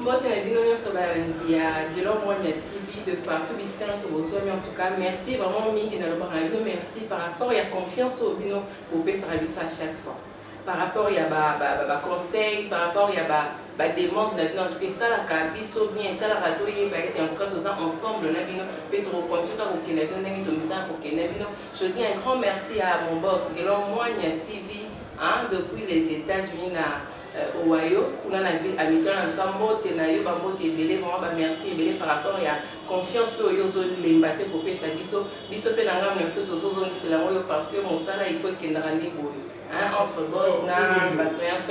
Il y a de l'Ombre TV de partout, en tout cas, merci vraiment, merci par rapport à la confiance au bino au Pessarabiso à chaque fois. Par rapport, il y a des conseils, par rapport, il y a des demandes, en tout cas, ça, la cabiso bien, ça, la radio, il va être en tout cas ensemble, je dis un grand merci à mon boss, de l'Ombre TV, depuis les États-Unis, au Wayo, on a la ville habituelle en Cambote, vraiment merci par rapport à la confiance que vous avez les bateaux pour faire ça. Parce que mon salaire, il faut qu'il y ait un rendez-vous entre boss,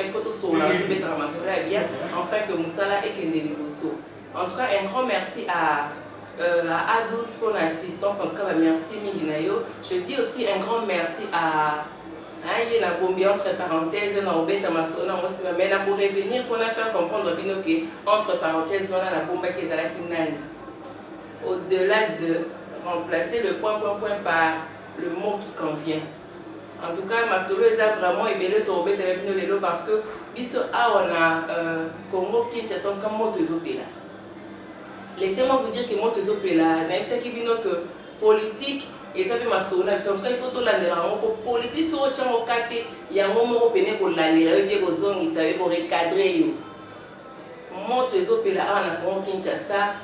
il faut tout sauver, bien, enfin que mon salaire est qu'il y ait des négociations. En tout cas, un grand merci à A12 pour l'assistance, en tout cas, merci Minginayo. Je dis aussi un grand merci à il y a entre parenthèses, mais pour revenir, pour faire comprendre que entre parenthèses, on a la bombe qui est au-delà de remplacer le point par le mot qui convient. En tout cas, ma solo est vraiment ébélé parce que on a Congo qui est comme mot de laissez-moi vous dire que mot de même ce qui vient que politique. Et ça fait ma soeur, il faut tout l'année la politique sur le champ au côté, il y a un moment où on peut l'année, il y a zone, il savait pour recadrer. Moi, tu es au pays là, on a Kinshasa,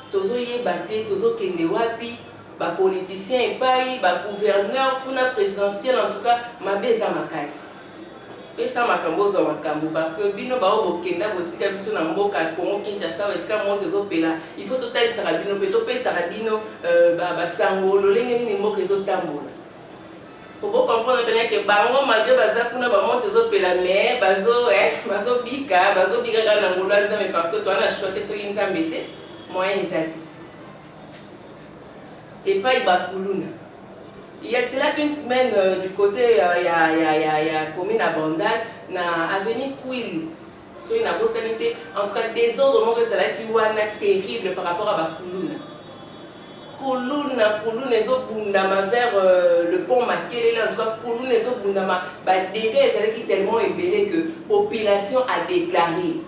tu es battu, tu es kende wapi, ba politicien et pas, gouverneur, pour la présidentielle en tout cas, ma baisse à ma caisse. Et ça m'a cambozo makambo parce que bino ba obokenda botika biso na mboka Congo Kinshasa esika monte zopela il faut total sarabino peto pe sarabino ba sango lolenge ni mboka ezotambola. Faut bien comprendre que bango malgré baza kuna ba monte zopela mais bazo bika kana ngolo nzambe parce que toi na choté so nzambe te moyen ezati. Et pas ibakuluna. Il y a une semaine du côté, il y a commune à Bandal, na avenue Kouilou. So une sanité, en tout cas des ordres qui sont terrible par rapport à Bakuluna. Kuluna ezobundama vers le pont Makele, en tout cas Kuluna ezobundama, dégâts qui tellement ébélé que la population a déclaré.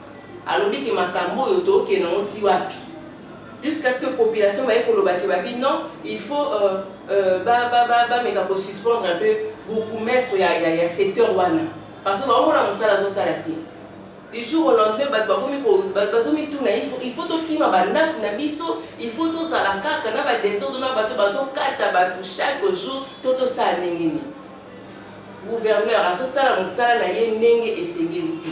Alors que makambo yoto ke na oti wapi. Jusqu'à ce que la population va dire non, il faut suspendre un peu beaucoup mettre il y a secteur wana parce que on a ça la salati du jour au lendemain il faut tout qui m'a banap na biso il faut tout ça la carte na ba désordre na bato bazo kata bato chaque jour tout ça ningini gouverneur a ça la musala na ye ndenge et sécurité.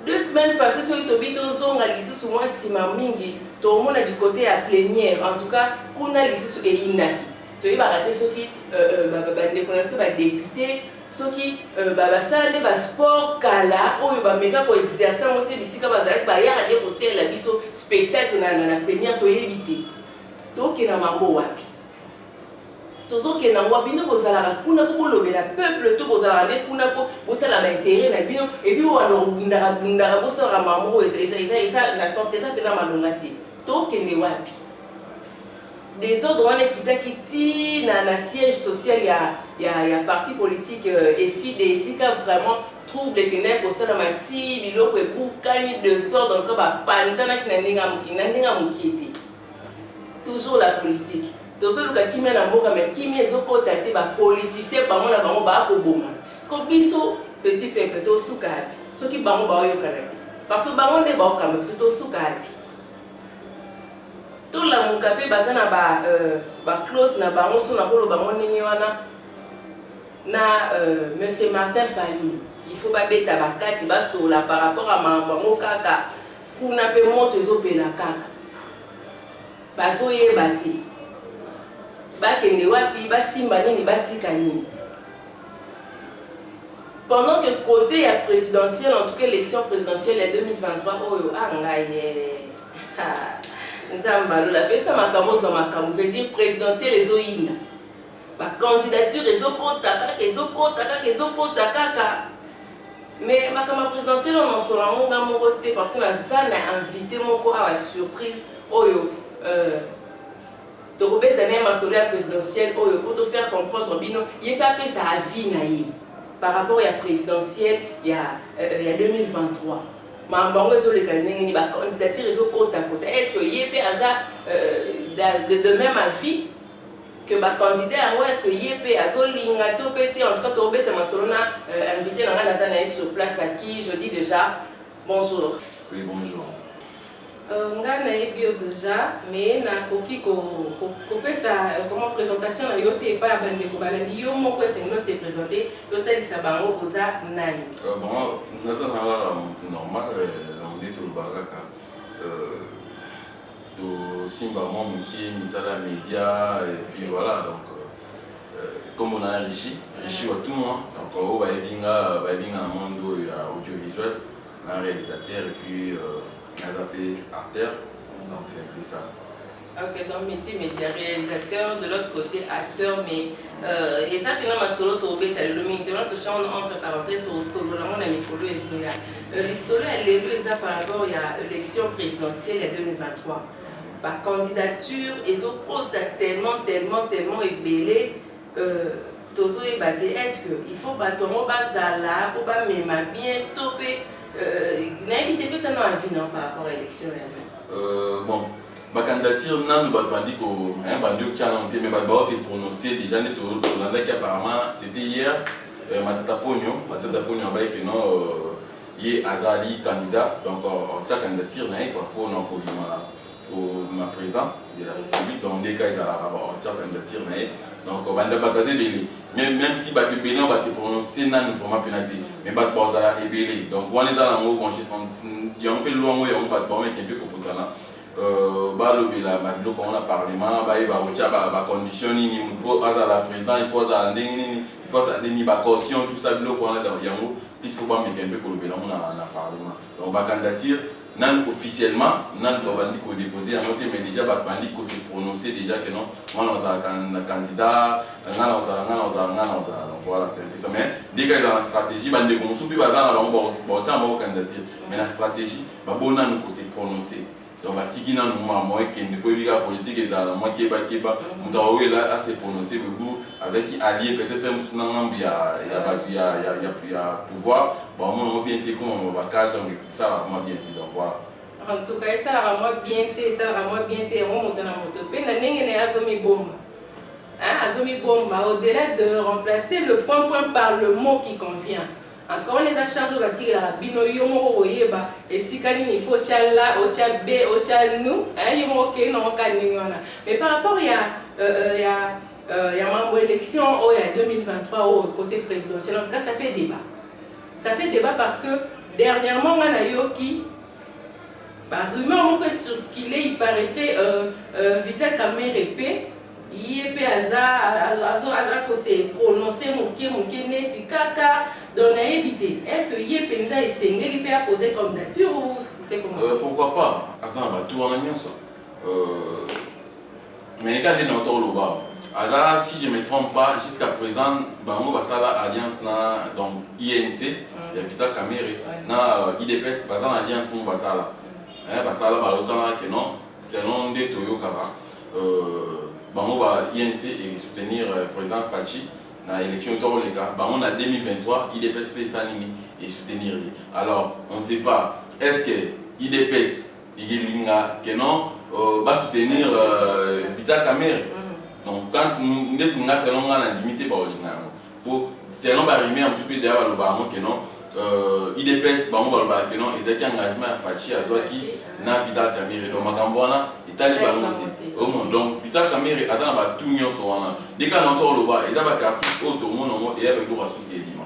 2 semaines passées sur Tobito Zonga lisusu moi sima mingi tout le monde du côté à plénière en tout cas kuna lisusu e indaki to yeba raté soki ndeko ba député soki ba sala ba sport kala oyo ba meka ko exercer monter bisika bazalaki ba ya ko la biso spectacle na plénière to yebité to ke na mambo wapi tozoke na wabino bozala kuna ko lobela peuple to bozala ne kuna ko botala ba intérêt na bino et puis wana bundara bosala mambo eza na sens eza pena malongati to kende wapi des ordres on est kitaki na siège social ya parti politique et si des sika vraiment trouble que n'est pour ça na mati biloko e bukani de ordre encore ba panzana kinandinga mukiti toujours la politique. Tous ceux qui mènent à Moka, mais qui mènent aux côtés des politiciens, par moi, là-bas, on va au Boma. Parce qu'on biso petit peuple, tout sous calme. Ceux qui bamou ba yo Canada. Parce que bamou ne ba calme, c'est tout sous calme. Tout la mukapé bazana ba close na bamou sous na polo bamou nini wana na Monsieur Martin Fayou. Il faut pas bêta ba kati ba sola par rapport à mambo kaka. Kuna pe monte zo pe na kaka. Bazo ye bati. Pendant que côté présidentiel, en tout cas l'élection présidentielle est 2023, veut dire présidentielle et zoïna. Candidature mais ma présidentielle on en sera mon côté parce que la ZAN a invité mon corps à la surprise. Robert Daniel Massolia présidentielle, pour te faire comprendre, il n'y a pas fait sa vie par rapport à la présidentielle il y a 2023. mambango ezoleka ndenge ni bacandidature ezokota kota. Est-ce que ye mpe aza de même avis que bacandidat yango? Est-ce que ye mpe azolinga to mpe te? En tout cas tobeta masolo na invité na nga naza na ye sur place à qui je dis déjà bonjour. Oui, bonjour. Nga nayebi yo déjà mais nakoki kopesa comment présentation na yo te epai ya bandeko balandi yo moko esengeli ose présenter totalisa bango oza nani? Bon, naza na motu normal nde tolobaka kaka tosimba mwa mokie misala média et puis voilà donc comme on a richi wa tout moi donc oyo bayebinga na monde oyo ya audiovisuel na réalisateur et puis naza mpe acteur, donc c'est un peu ça. Ok, donc métier média réalisateur, de l'autre côté acteur, mais et ça qui n'a pas solo trouvé tel le mini devant toucher entre parenthèses au solo là mon ami Folo et Zoya. Le solo elle est le ça par rapport à l'élection présidentielle en 2023. Bah candidature ils ont tellement ébélé tozo et badé. Est-ce que il faut battre mon bazala pour pas même bien topé n'invite que ça n'a envie non par rapport à l'élection bon ma candidature non bandi ko bandi challenge mais badi s'est prononcé déjà net au Rwanda qui apparemment c'était hier Matata Pogno avec que non y Azali candidat donc sa candidature n'est quoi pour non ma président de la République donc des cas ils ont sa candidature n'est donc on va baser même si batu Bénin va se prononcer dans le format pénalité mais batu bazala ébélé donc on les a en haut il y a un peu loin où il y a un batu mais qui est peu comportement balobela madlo quand on a parlement ba eba ocha ba condition ni pour azala président il faut azala ndenge il faut ça ni ba caution tout ça bilo qu'on a dans yango il faut pas mettre un peu kolobela on a parlement donc ba candidature non officiellement non pas bandi ko déposer à monter mais déjà ba bandi ko se prononcer déjà que non moi on a un candidat donc voilà c'est un peu ça mais dès qu'il y a une stratégie bandi ko musubi bazana ba ba cha ba candidature mais la stratégie ba bona nous ko se prononcer donc batiki na numa moi qui ne peut pas politique et ça moi qui ba mutawe là à se prononcer beaucoup avec allié peut-être un sunangambi il y a pouvoir bon on bien été comme on va calme donc ça va moi bien donc voilà en tout cas ça va moi bien on monte na moto pe na ndenge na azomi bomba azomi bomba au-delà de remplacer le point par le mot qui convient. Encore on les a chargés de tirer la bino yomo oyeba et si kanini il faut tchala ocha b ocha nous yomo ok non kaningona mais par rapport il y a membre élection au 2023 au côté présidentiel en tout cas ça fait débat parce que dernièrement on a eu qui par rumeur on peut circuler il paraîtrait Vital Kamerhe P IEP Aza ko se prononcer moké neti kaka donc éviter. Est-ce que IEP Nza esengeli peut poser candidature ou c'est comment? Pourquoi pas Aza ba tout en alliance. Mais quand il est dans le bas Aza si je me trompe pas jusqu'à présent bango basala alliance na donc INC il y a Vital Kamerhe na IDPS basala alliance mo basala basala balokana que non selon des toyokara bango ba INC et soutenir président Fachi dans l'élection Toroleka bango en 2023 IDPS Sanini et soutenir alors on ne sait pas est-ce que IDPS Igelinga que non va soutenir Vital Kamerhe donc quand nous nga selon la limité ba olinga pour selon ba rimé am super derrière le bango que non IDPS bango ba que non ezaki engagement à Fachi azwaki na Vital Kamerhe donc makambona itali bango donc Vital Kamerhe azana ba tout nyonso wana deka nonto loba ezaba cartouche auto mono et avec droit sous elima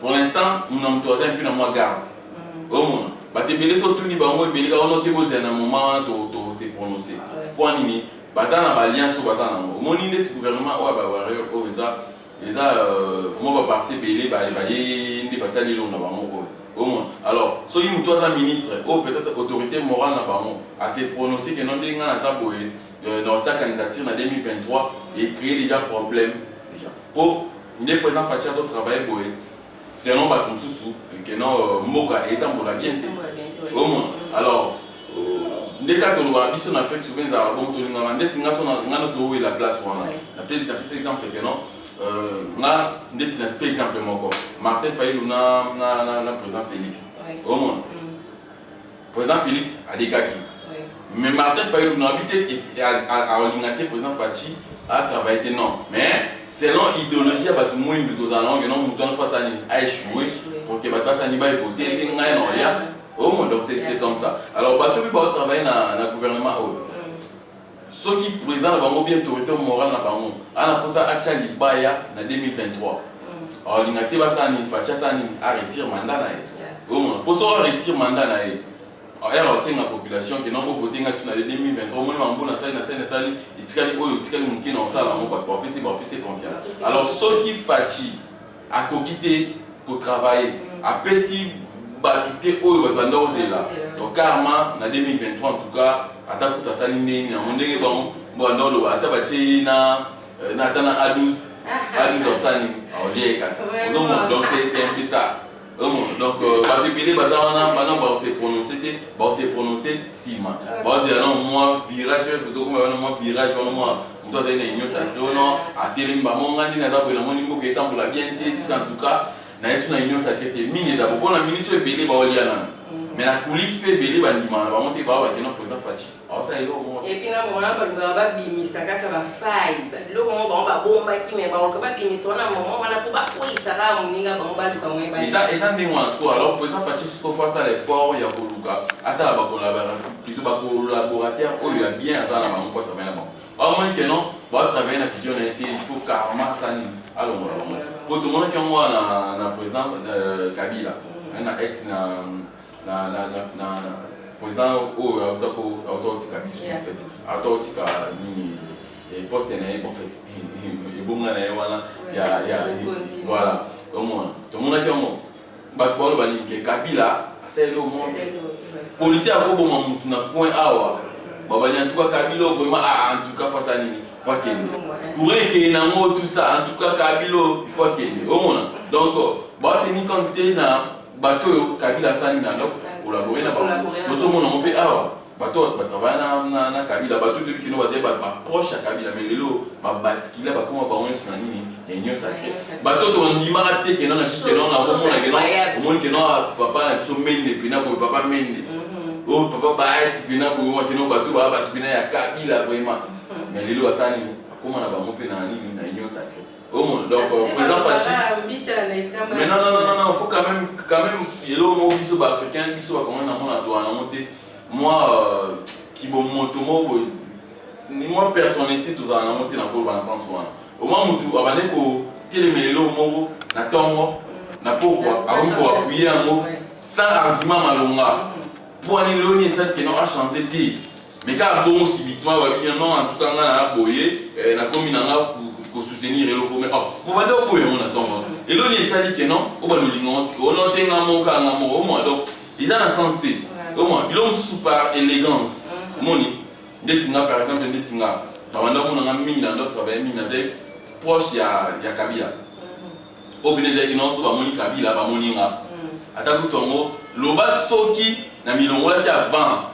pour l'instant nous n'avons pas un peu na moi garde au monde ba te belé so tout ni bango belé ka ono te boze na moment to se prononcer point nini bazana ba alliance bazana au monde ni gouvernement o ba warrior o eza comment va passer belé ba ye ndi basali lo na bango au moins alors soki muto aza ministre ou peut-être autorité morale na bango à se prononcer que non ndenge na za boye dans sa candidature en 2023 et créer déjà problème déjà pour les présidents Fachi au travail boye selon Batumsusu que non moka est en la bien au moins alors dès que tu vois biso en Afrique souvent ça bon to linga ndeti ngaso na to la place wana la place d'après exemple que non na ndeti na exemple moko Martin Fayulu na président Félix au moins président Félix a dégagé. Mais Martin Fayou n'a habité à Olingate, président Fachi a travaillé non. Mais selon l'idéologie, tout le monde de Tozalon, a échoué pour que Batoussani va voter. Donc c'est comme ça. Alors Batou va travailler dans le gouvernement. Ceux qui présentent bien autorité morale, on a pour ça Achali Baya en 2023. Alors l'Ingate va a réussi mandat. Pour ça, réussir mandat. Alors, c'est la population qui n'a pas voté en 2023. Alors, ceux qui fatiguent à quitter pour travailler, à Pessi, Batouté, donc, carrément, en 2023, en tout cas, à ta coûte à Saline, à mon dégué, bon, à Tabaché, Natana Adous, Adous Orsani, donc c'est un peu ça. Donc, on s'est prononcé Sima. Moi, virage, virage, moi, union sacrée, à Télémba, mon gars, qui est pour la bien, en tout cas, dans une union sacrée, la minute, mais la coulisse peut belé, on monter par le président Fachi. Et puis, on a bimisa kaka faille. Le moment on va bomba qui mais on va bimisa on a moment on a pour quoi ça là on ninga on va comme et ça n'est pas score. Alors président Fachi faut faire ça l'effort il y a pour Luka. Attends plutôt collaborateur on lui a bien ça là on peut travailler là-bas. Alors moi que non, on va travailler dans la vision il faut carrément ça ni. Alors pour tout le monde qui on voit na président Kabila, un ex na président au autotika biso en fait autotika ni poste na en fait et bon na wana ya voilà au moins tout le monde qui on ba to ba ni Kabila c'est le monde policier a ko bon mutu na point awa baba ni en tout cas Kabila vraiment en tout cas face à ni faut que courir que na mo tout ça en tout cas Kabila il faut que au moins donc ba tenir compte na bateau Kabila ça ni na donc collaborer là-bas. Tout le monde a fait bateau travailler na Kabila bateau depuis que nous avons proche à Kabila mais lelo ba bascule ba comment ba on est sur nini union sacrée bateau on dit maraté que non na juste non na au monde que non papa na so mende pina ko papa mende oh papa ba être pina ko on que non bateau ba pina ya Kabila vraiment mais lelo asani comment na ba mo pina nini na union sacrée. Donc, président Fachi. Mais non, il faut quand même, il y a le mot africain, il faut quand même moi, qui bon moi, personnalité, tout ça, on a monté dans le sens. Au moment où tu as dit na tongo, na pourquoi, avant pour appuyer un mot, sans argument malonga. Pour aller loin, ça qui n'a pas changé. Mais quand bon, si vite, non, en tout cas, on a boyé, na commune pour soutenir le commerce. Bon, on va dire qu'on attend. Et là, il s'agit que non, on va nous dire qu'on a un mot, donc, il a un sens. Au moins, il a aussi par élégance. Moni, des tinga, par exemple, des tinga. On a mis dans notre travail, proche, il y a Kabila. Au Bénézé, il y a un Kabila, il y a Attaque Tongo, l'oba soki, na milongo qui avant.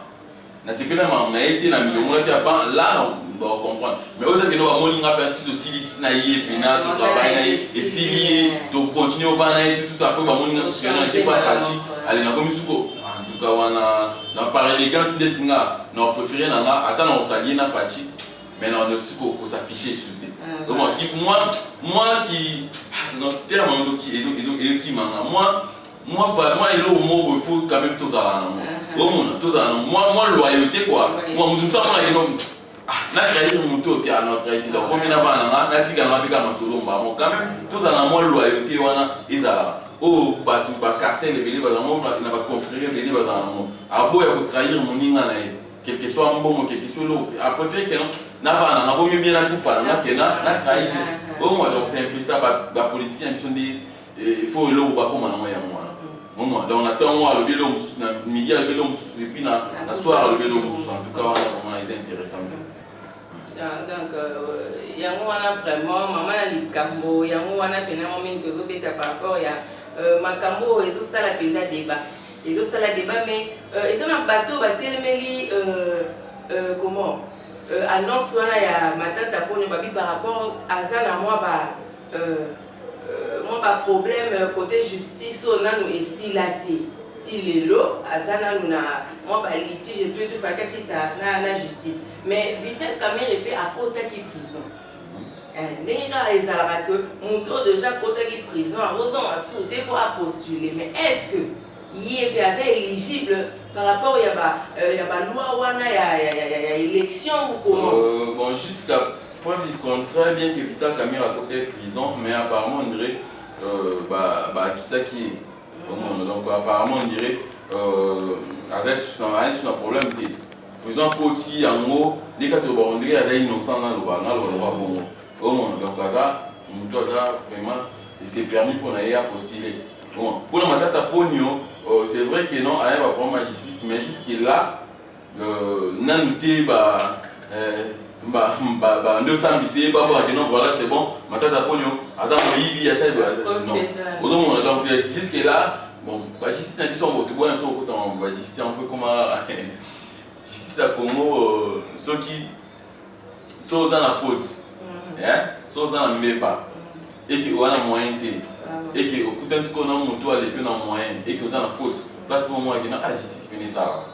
Na c'est que même on a été na milongo qui avant, là, on doit comprendre. Mais aux États-Unis, on a perdu de silice naïe, pina, tout travail naïe, et silié, de continuer au banaï, tout après, on a soutenu, j'ai pas fatigué. Allez, on a comme souko. En tout cas, on a par élégance des tinga, on a préféré, attends, on s'allie, on a fatigué, mais on a souko pour s'afficher sur le thé. Donc, moi qui, notre terme, qui moi vraiment il faut quand même tout ça moi loyauté quoi moi tout ça na trahir moto qui a notre été donc comme na bana na tika na bika masolo mbamo quand même tout ça moi loyauté wana ezala oh batu ba cartel ebele ba zamo na ba confrérie ebele ba zamo abo ya ko trahir moninga na quel que soit mbongo quel que soit l'autre après fait que non na bana na vomi bien na kufa na que na trahir au moins donc c'est un peu ça ba politique ils sont des il faut le ba comme na moya moi donc on attend moi le vélo midi le vélo et puis la soir le vélo en tout cas vraiment c'est intéressant. Donc yango wana vraiment maman ali kambo yango wana pena moment tozobeta par rapport ya makambo ezo sala penza débat mais ils ont un bateau batelemeli comment annonce wana ya matata pone babi par rapport à ça na moi moi pas problème côté justice on a nous esilaté postile lelo azana na moi ba litige tout tout fakasi ça na justice mais Vital Kamerhe pe akotaki prison ndenge kaka ezalaka que moto déjà akotaki prison arozonga soute po apostuler mais est-ce que ye pe aza éligible par rapport ya baloi wana ya élection ou comment bon jusqu'à preuve du contraire bien que Vital Kamerhe akotaki prison mais apparemment on dirait akitaki donc apparemment on dirait aza sur un problème te prison koti yango ndeka to on dirait aza innocent na loba bongo donc aza mutu aza vraiment il s'est permis pour aller postuler bon pour la matata ponyo c'est vrai que non aya va prendre ma justice mais jusque là nanuté ndosambisi baba que non voilà c'est bon matata ponyo aza moyibi ya ça non donc jusque là bon justice na biso moto boya biso ko tan justice un peu comme justice à Congo ceux qui sont dans la faute so oza na mbeba eke oza na moyen te eke okutani sikoyo na moto alepe na moyen eke oza na faute place mpo mo akena justice pene esala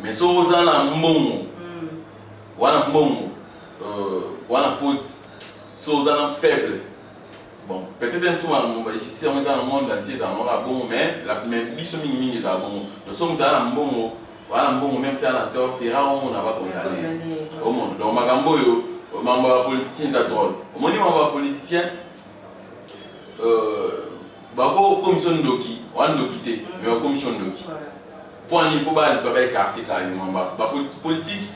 mais so oza na mbongo wana mbongo wana faute so oza na faible bon peut-être so justice yango eza na monde entier ezala noka bongo mais biso mingimingi ezala bongo donc so moto aza na mbongo wana mbongo même si aza na tort c'est rare omona bakondane omona donc makambo oyo membre ya politicien eza drôle omoni membre ya politicien bako commission ndoki wana ndoki te mais commission ndoki mpo ani mpo bato baécarte kaka yo membre politique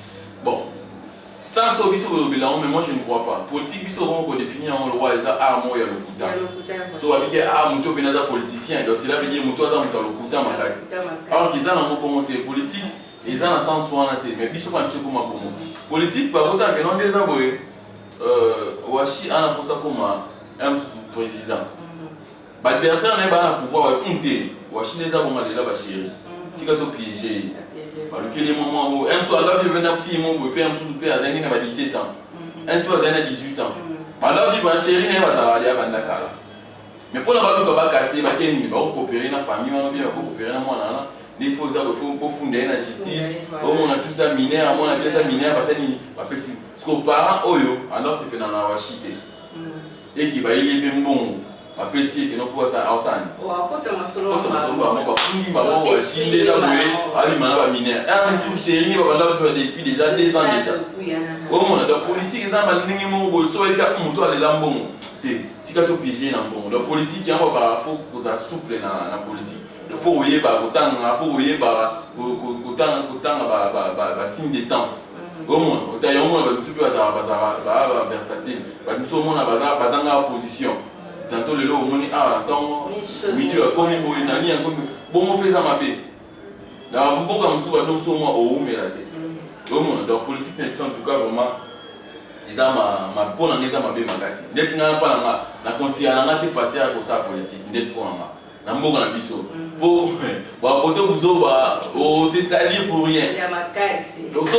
bon sans so biso kolobela yango mais moi je ne crois pas politique biso okongo kodéfinir yango lokwa eza art moko ya lokuta so babiki moto opena aza politicien donc cela veut dire moto aza moto ya lokuta makasi alors eza na mokongo te politique eza na sens wana te mais biso kana biso koma bongo politique bakotaka non eza boye washi ana mposa koma président baadversaire na ye baa na pouvoir te washi eza bonga lela basheri tika to piége balukeli moment oyo so agafi ebe na fille mo boye mpe mosusu mpe azali na ba 17 ans so azali na 18 ans banda vivre asheri na ye bazala balia banda kala mais mpona baluka bakase bakeningi bakokopere na famille wana bie bakokopere na mwana wana il faut ça pour fonder la justice on a tout ça mineur on a bien ça mineur parce que ce que parents oyo alors c'est que dans la wachité et qui va il est bon apesi que non pour ça ensemble okota masolo ba fundi ba mo wachinde za boye ali mana ba mineur un sous série ba là depuis déjà 2 ans déjà on a donc politique ça ba ndingi mo bo so eka muto ale lambongo te tika to piger na mbongo la politique yango ba faut que ça souple na politique il faut voyer kotanga faut voyer kotanga signe de temps omona otaya omona basusu bazala versatile bamiso omona bazanga position tantôt lelo omoni awa ntango milieu akomi boye nani yango bongo mpe eza mabe na mboka mosusu badomso omwa oumela te omona donc politique na biso en tout cas vraiment eza mpo nanga eza mabe makasi ndeti ngai mpa nanga na conseiller nanga te passe ya kosala politique ndeti mpo nanga na mboka na biso po bakote buzoba c'est salir pour rien donc so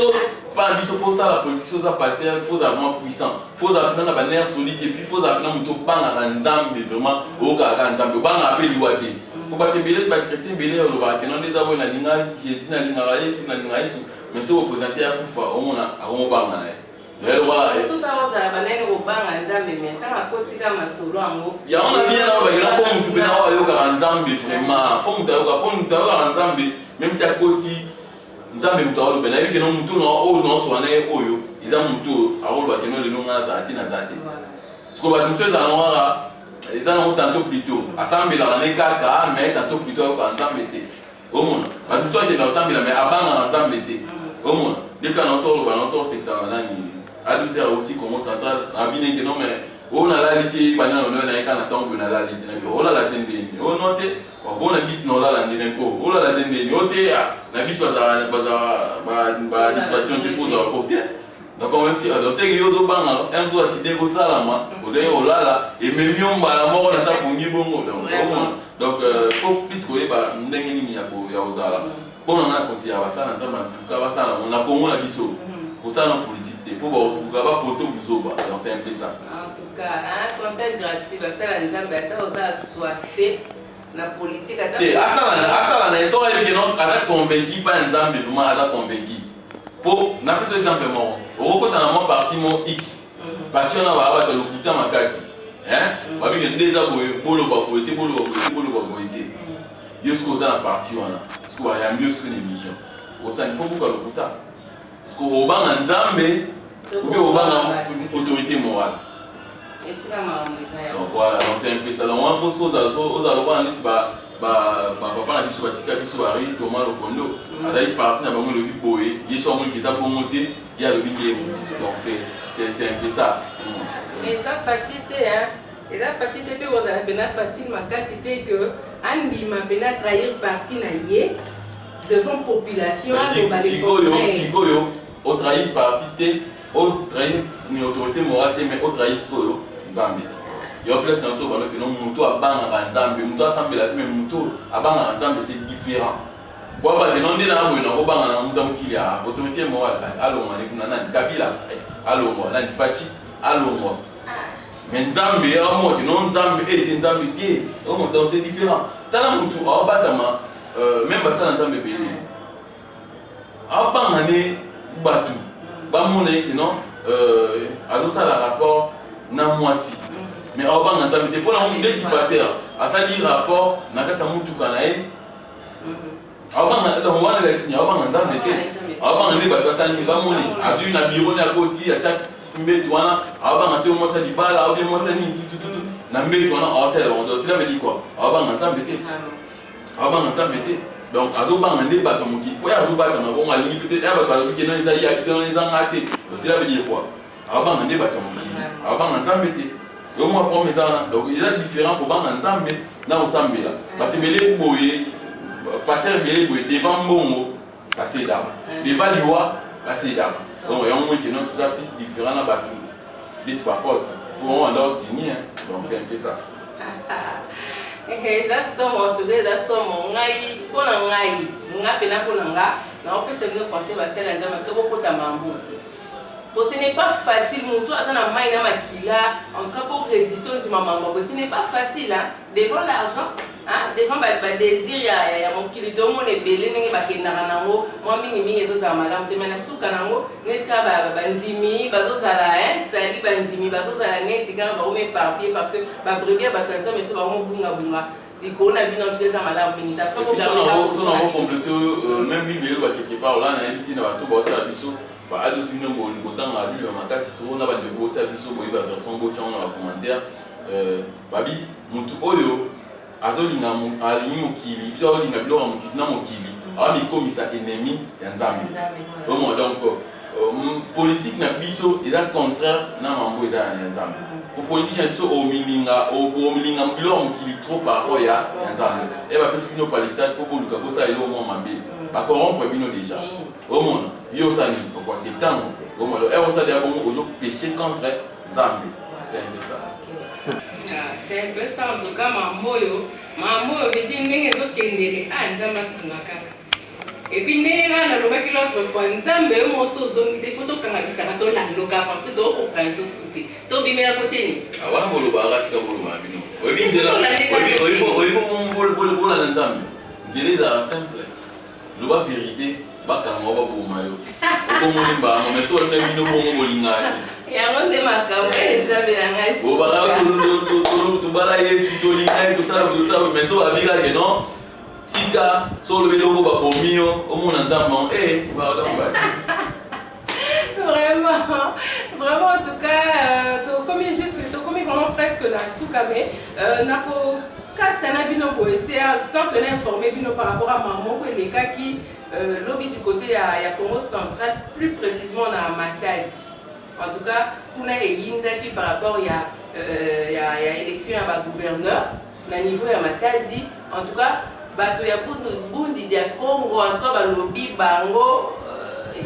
pas biso pour ça la politique ça passer faut vraiment puissant faut apprendre na banner solide et puis faut apprendre muto banga na nzambe vraiment okaka nzambe banga apeli wate po batebele ba chrétien belé lo ba kenon des abo na linga Jésus na linga Yesu na linga Yesu mais so représenter ya kufa omona akomo banga na d'ailleurs voilà so ta oza banene ko banga nzambe mais tanga kotika masolo ango ya on a bien na ba ila fo mutu bena wa yoka nzambe vraiment fo mutu yoka po mutu yoka nzambe même si akoti nzambe mutu alo bena yike no mutu no o no so na oyo iza mutu alo ba keno le longa za ati na zate sko ba mutu za noara iza no tanto plutôt assemble la ne kaka mais tanto plutôt ko nzambe te o mona ba mutu ake na assemble mais abanga nzambe te o mona deka no to lo ba no to c'est ça nani à 12h au petit comment central a bien que non mais on a la lité bana no na kana tango na la lité na on a la tendine on note bon na bis no la ndine ko on a la tendine on te na bis ba distraction de faux rapporter donc même si on sait que yo zo banga un jour atide ko salama vous avez olala et même yon ba la moko na sa pungi bongo donc faut plus ko ba ndenge nini ya ko ya ozala bon on a conseillé à ça na nzamba tuka ba sala on a bongo na biso pour ça la politique pour pouvoir poto buzoba donc c'est un peu ça en tout cas un conseil gratuit ça la nzamba ata oza soifé na politique asala na eso avec non aza convaincu pas nzambe vraiment aza convaincu pour na pesa exemple moko okota na mo parti mo X parti na ba ba lokuta makasi ba bi ndeza bolo ba poete yo ce qu'on a na parti wana ce qu'on a mieux sur l'émission au sein il faut beaucoup lokuta parce que obanga nzambe ou bien obanga autorité morale. Donc voilà, donc c'est un peu ça. Donc il faut aux allois papa na biso batika biso ari Thomas Lokondo azali parti na bango lobi boye yeso mo kiza pour monter il y a le billet. Donc c'est un peu ça. Mais ça facilité hein. Et la facilité peut vous avez bien facile ma capacité que Andy m'a bien trahir parti na yé devant population Sikoyo au trahir parti té au trahir une autorité morale mais au trahir Sikoyo Nzambe. Il y a place dans tout que non muto abanga Nzambe, muto assemblée mais muto abanga Nzambe c'est différent. Bon bah de non de na boy na ko banga na muto mukili a autorité morale allo ngane kuna na Kabila allo mo na Fachi allo mo. Mais Nzambe a mo de non Nzambe et Nzambe qui donc c'est différent. Tala muto a batama même ba ça Nzambe belé. Abanga ne batu ba mo na ki non azo ça la rapport na mwasi. Mais on va entendre des fois on dit pasteur à ça dit rapport na kata mutu kana e avant on va la signer avant entendre des avant on va passer ni ba moni azu na bureau na koti ya chaque mbeto wana avant entendre moi ça dit bala ou bien moi ça ni tout na mbeto wana on sait on doit cela veut dire quoi avant entendre des avant entendre des donc azo ba ngande ba to muki po ya azo ba na bon ali peut-être ya ba ba ki non ils a dans les angate cela veut dire quoi avant ngande ba to muki avant entendre des et au moins pour mes ans donc il y a différents pour ban ensemble na osambela parce que belé boye passer belé boye devant bongo passer d'âme devant liwa passer d'âme donc il y a un moment que non tout ça plus différent na batu dit par contre pour on doit signer donc c'est un peu ça ça somme en tout cas ça somme ngai pona ngai ngapena pona nga na opesa le français va ser ndama ke beaucoup ta mambo. Bon, ce n'est pas facile, mon tour, en cas pour résister aux mamans, ce n'est pas facile, hein, devant l'argent, hein, devant le désir, il y a mon kilito, mon ébélé, il y a moi, mini, ça m'a l'air de mener sous canango, n'est-ce pas, bandimi, bazo sala, hein, sali, bandimi, bazo sala, net, il y a un papier, parce que, brebis, batanza, mais c'est vraiment bunga bunga. Les corona bien en tout cas ça m'a l'air béni. Parce que pour on complète même lui quelque part là, on a invité dans tout boîte à biso. Bah, à 12 millions de botans à lui, on a cassé tout, on a des botas, biso, boy, version botan, on a commentaire. Babi, mutu oleo, azolinga alimi mokili, bido linga bilo mokili na mokili. Ah, mi komi sa ennemi, Nzambe. Donc, politique na biso, il est contraire na mambo eza Nzambe. Pour politique na biso, au milinga bilo mokili trop par rapport ya Nzambe. Et bah, parce que nous parlons ça, pour que le ça est au moins mabé. Pas corrompre bino déjà. Au monde. Yo ça ni pourquoi c'est tant au monde et on ça déjà bon aujourd'hui péché contre Nzambe c'est un peu ça. C'est un peu ça en tout cas mamoyo veut dire ndenge zokendele Nzambe sunaka et puis ndenge na lobaki l'autre fois Nzambe mo sozongi te photo kanga bisaka to la loka parce que to comprendre so souté to bimela côté ni wana bolo ba ratika bolo ma bino obi ndela obi bolo na Nzambe ndele za simple le ba vérité bakanga ba bomayo okomoni ba mais so na bino bongo bolinga yango nde makambo Nzambe na ngasi bo ba to bala yesu to linga to ça mais so abiga que non tika so le beloko ba bomio omona Nzambe pardon vraiment en tout cas to comme vraiment presque la soukame nako katana bino boete sans tenir informé bino par rapport à maman ko les cas qui lobby du côté à Congo central, plus précisément dans Matadi. En tout cas, on a qui par rapport à l'élection à gouverneur, au niveau de Matadi. En tout cas, bato ya Bundi dia Congo, en tout cas, lobby bango,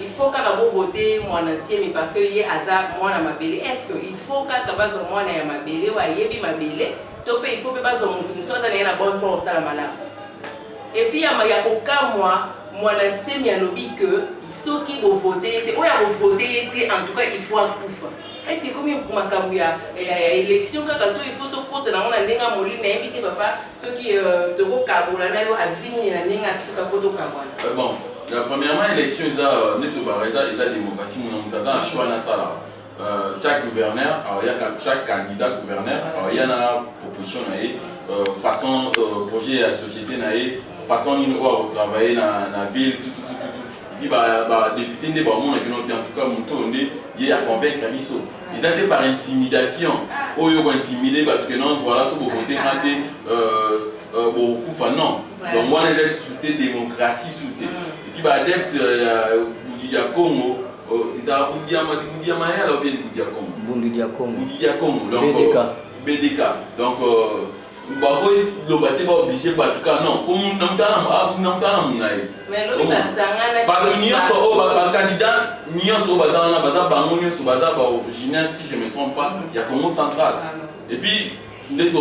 il faut qu'à voter moi entier, parce que y a hasard moi na mabele. Est-ce qu'il faut qu'à bazo moi na mabele ou yebi mabele? Topé il faut que bazo mutu soit ça na bonne force à la malade. Et puis il y a aucun moi na lobby que ceux qui vont voter, en tout cas il faut un coup. est-ce que comme pour makambo ya élection kaka to il faut to porte na ngona ndenga molini na invité papa ceux qui te ko kabola na yo avini na ndenga suka ko to kabwana bon premièrement élection neto bareza eza démocratie mon mutaza choix na sala chaque gouverneur il y a chaque candidat gouverneur il y a une proposition façon projet de la société façon de travailler dans la ville tout et puis député ne va en tout cas mon il y a convaincre ils étaient par intimidation ou ils ont intimidé parce que non voilà ce que vous votez beaucoup non donc moi les ai démocratie soutenu et puis adepte du Congo ils ont BDK. Donc, le bâtiment est obligé, en tout cas, non. Mais l'autre, si je ne me trompe pas, il y a Congo central. Et puis, dès que le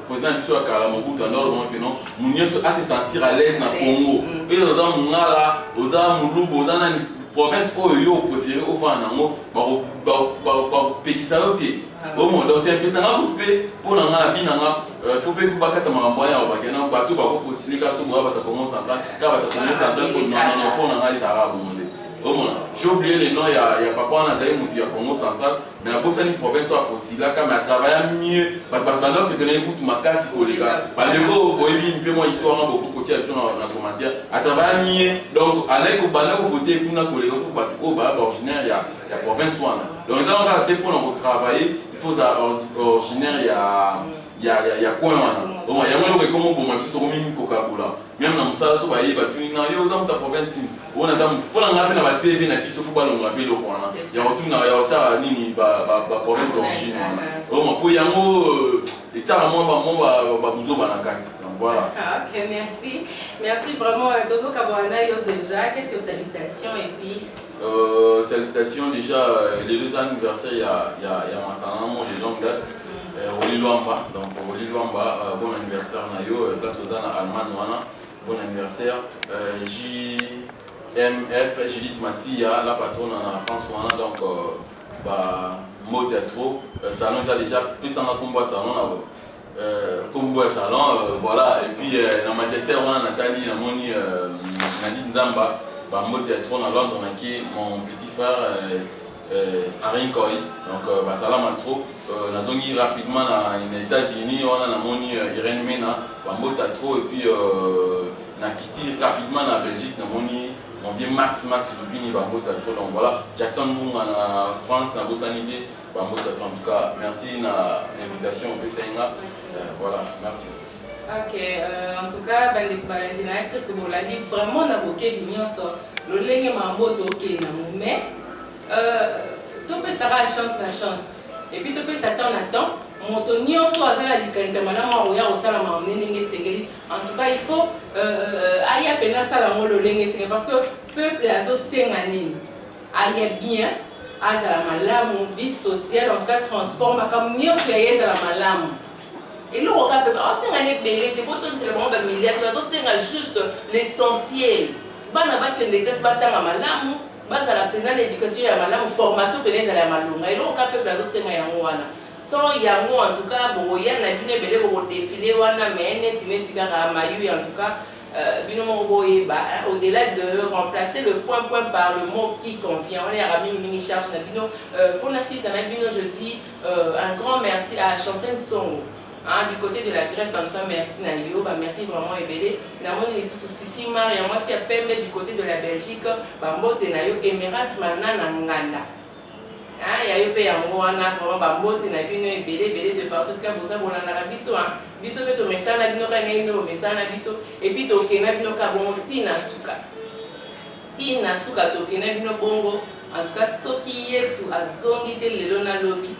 président de Kalamobutu a se sentir à l'aise dans le Congo. Et ils ont province oyo préféré au fan nango pekisa yote omo donc c'est un peu ça pour la vie nanga faut pas que bakata makambo ya bakena bato bako posilika so boba bata Congo central ka bata Congo central pour non pour nanga les arabes monde omo j'ai oublié les noms ya papa na zaï mutu ya Congo central mais la bossa ni province a postila ka mais travailler mieux parce que c'est que pour makasi koleka bandeko boyebi un peu moi histoire na beaucoup côté action na commentaire à travailler mieux donc aller ko banda ko voter kuna koleka pour bato ko ba originaire ya province wana donc ils ont raté pour travailler il faut originaire ya coin wana donc il y a moi le comme bon même si to comme kokabula même na musala so ba yi ba tuni na yo za muta province team on a za pour na ngapi na ba CV na biso faut ba lo ngapi lo kwana ya otuna ya ocha nini ba province d'origine wana donc pour yango et ça ba buzo ba na kati donc voilà. OK, merci vraiment Toto Kabwana yo déjà quelques salutations et puis salutations déjà les 2 anniversaires il y a Masana de longue date Oli Luamba donc Oli Luamba bon anniversaire na yo place aux Allemagne wana bon anniversaire JMF Judith Massia la patronne en France wana donc mot théâtre salon ils a déjà plus en combat salon combat salon voilà et puis dans Manchester wana Nathalie Namoni Nadine Nzamba mot théâtre à Londres mon petit frère Henri Koy donc salam trop nazongi rapidement aux États-Unis on a namoni Irène Mena mot théâtre et puis na kiti rapidement en Belgique namoni mon vieux Max Lubini mot théâtre donc voilà Jackson Munga en France na Bosanité mot théâtre en tout cas merci na invitation au PCNA voilà merci. OK, en tout cas, Valentina, c'est que vous l'avez dit, vraiment, on a beaucoup de le lenge mambo toke na mais tu peux savoir chance et puis tu peux s'attendre à temps moto nyonso azala likanisa malama oya osala mamnenge sengeli en tout cas il faut aya pena sala ngolo lenge sengeli parce que peuple azo senga nini aya bien azala malamu vie sociale en tout cas transport makam nyonso ya ezala malamu. Et là, on peut pas se belé, des boutons c'est vraiment un milliard, c'est juste l'essentiel. Bana ba pende classe ba tanga malamu, ba za la pena l'éducation ya malamu, formation pena za la malunga. Et là, on peut pas se yango wana. Sans yango en tout cas, bo ya na bine belé bo défilé wana mais net kaka mayu en tout cas bino mo boye ba au-delà de remplacer le point par le mot qui convient. On est à Rami mini charge na bino pour la Suisse na bino je dis un grand merci à Chancel Songo. Du côté de la Grèce, en tout cas, merci Nayo, merci vraiment Ebele. Namoni Sisi Maria, moi c'est à Pembe du côté de la Belgique, Bambote Nayo, Emeras Manana Nganda. Yayo pe yango wana vraiment Bambote na bino Ebele de partout ce que vous avez bolanda biso biso pe to mesana bino ka ngai no mesana biso et puis to kena bino ka bon tina suka to kena bino bongo en tout cas soki Yesu azongi te lelo na lobi.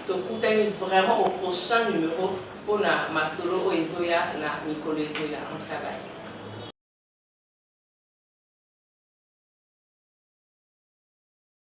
Tokutani vraiment au prochain numéro pour ma solo Ezoya na Nicolo Ezoya en travail.